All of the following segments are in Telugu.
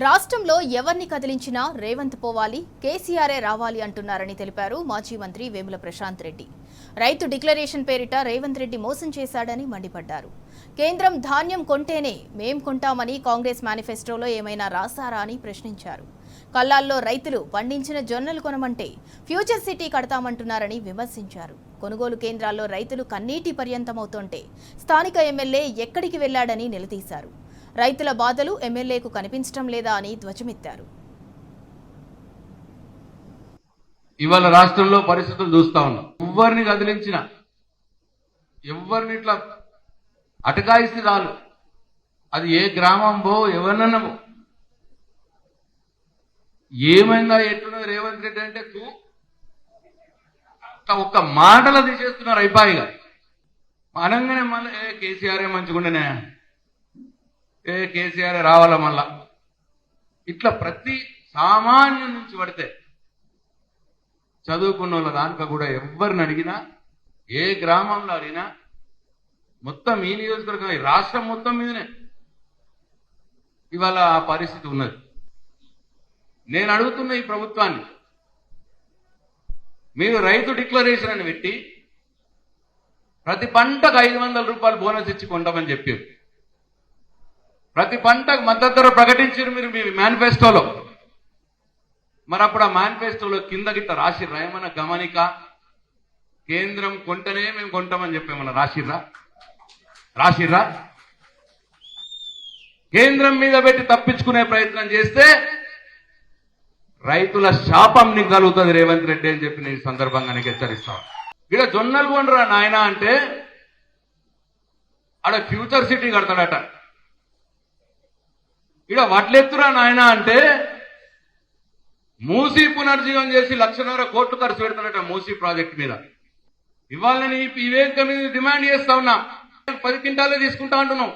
రాష్ట్రంలో ఎవరిని కదిలించినా రేవంత్ పోవాలి, కేసీఆరే రావాలి అంటున్నారని తెలిపారు మాజీ మంత్రి వేముల ప్రశాంత్ రెడ్డి. రైతు డిక్లరేషన్ పేరిట రేవంత్ రెడ్డి మోసం చేశాడని మండిపడ్డారు. కేంద్రం ధాన్యం కొంటేనే మేం కొంటామని కాంగ్రెస్ మేనిఫెస్టోలో ఏమైనా రాశారా అని ప్రశ్నించారు. కల్లాల్లో రైతులు పండించిన జొన్నలు కొనమంటే ఫ్యూచర్ సిటీ కడతామంటున్నారని విమర్శించారు. కొనుగోలు కేంద్రాల్లో రైతులు కన్నీటి పర్యంతమవుతుంటే స్థానిక ఎమ్మెల్యే ఎక్కడికి వెళ్లాడని నిలదీశారు. రైతుల బాధలు ఎమ్మెల్యేకు కనిపించడం లేదా అని ధ్వజమెత్తారు. ఇవాళ రాష్ట్రంలో పరిస్థితులు చూస్తా ఉన్నాం. ఎవరిని కదిలించినా, ఎవరిని ఇట్లా అటకాయిస్తే రాలు, అది ఏ గ్రామంబో ఎవరినన్నమో, ఏమైందా ఎట్టున్నది రేవంత్ రెడ్డి అంటే ఒక్క మాటలు తీసేస్తున్నారు అయిపోయిగా. అనగానే మళ్ళీ కేసీఆర్ మంచిగుండేనే, కేసీఆర్ రావాలా మళ్ళా. ఇట్లా ప్రతి సామాన్యం నుంచి పడితే చదువుకున్న వాళ్ళ దానిక కూడా ఎవరిని అడిగినా, ఏ గ్రామంలో అడిగినా, మొత్తం ఈ నియోజకవర్గం ఈ రాష్ట్రం మొత్తం మీదనే ఇవాళ ఆ పరిస్థితి ఉన్నది. నేను అడుగుతున్న ఈ ప్రభుత్వాన్ని, మీరు రైతు డిక్లరేషన్ అని పెట్టి ప్రతి పంటకు 500 రూపాయలు బోనస్ ఇచ్చి కొంటామని చెప్పారు. ప్రతి పంటకు మద్దతు ధర ప్రకటించారు మీరు మీ మేనిఫెస్టోలో. మరి అప్పుడు ఆ మేనిఫెస్టోలో కింద గిట్ట రాసిర్రా ఏమన్నా గమనిక? కేంద్రం కొంటనే మేము కొంటామని చెప్పేమన్నా రాసిర్రా? కేంద్రం మీద పెట్టి తప్పించుకునే ప్రయత్నం చేస్తే రైతుల శాపం నీకు కలుగుతుంది రేవంత్ రెడ్డి అని చెప్పి నేను సందర్భంగా నీకు హెచ్చరిస్తాను. ఇక్కడ జొన్నలు కొండరా నాయన అంటే ఆడ ఫ్యూచర్ సిటీ కడతాడట. ఇక్కడ వడ్లెత్తురా నాయన అంటే మూసీ పునర్జీవం చేసి 1,50,000 కోట్లు ఖర్చు పెడతాడట మూసీ ప్రాజెక్టు మీద. ఇవాళ నేను ఈ వేదిక మీద డిమాండ్ చేస్తా ఉన్నా, 10 క్వింటాలే తీసుకుంటా అంటున్నాం.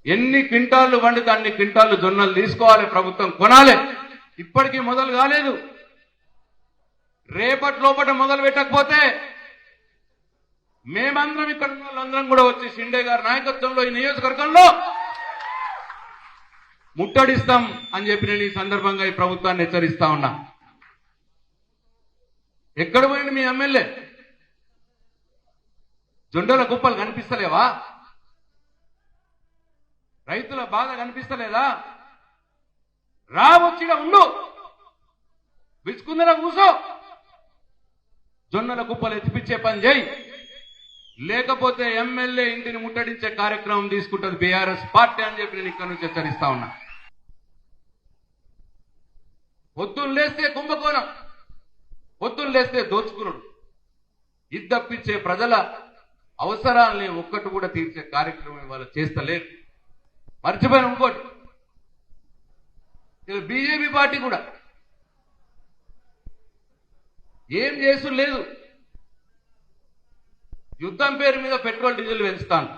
ఎన్ని క్వింటాళ్లు వండితే అన్ని క్వింటాళ్లు జొన్నలు తీసుకోవాలి, ప్రభుత్వం కొనాలి. ఇప్పటికీ మొదలు కాలేదు. రేపటి లోపల మొదలు పెట్టకపోతే మేమందరం ఇక్కడ ఉన్న వాళ్ళందరం కూడా వచ్చి షిండే గారి నాయకత్వంలో ఈ నియోజకవర్గంలో ముట్టడిస్తాం అని చెప్పి నేను ఈ సందర్భంగా ఈ ప్రభుత్వాన్ని హెచ్చరిస్తా ఉన్నా. ఎక్కడ పోయింది మీ ఎమ్మెల్యే? జొండల కుప్పలు కనిపిస్తలేవా? రైతుల బాధ కనిపిస్తలేదా? రావచ్చిగా ఉండు, విచ్చుకుందరా కూసో, జొన్నల కుప్పలు ఎత్తిపించే పని చేయి. లేకపోతే ఎమ్మెల్యే ఇంటిని ముట్టడించే కార్యక్రమం తీసుకుంటుంది బీఆర్ఎస్ పార్టీ అని చెప్పి నేను ఇక్కడ నుంచి హెచ్చరిస్తా ఉన్నా. పొద్దున్న లేస్తే కుంభకోణం, పొద్దున్న లేస్తే దోచుకునుడు, ఇది తప్పించే ప్రజల అవసరాలని ఒక్కటి కూడా తీర్చే కార్యక్రమం వాళ్ళు చేస్తలేరు. మర్చిపోయిన ఇంకోటి, బీజేపీ పార్టీ కూడా ఏం చేసు లేదు. యుద్ధం పేరు మీద పెట్రోల్ డీజిల్ పెంచుతాను.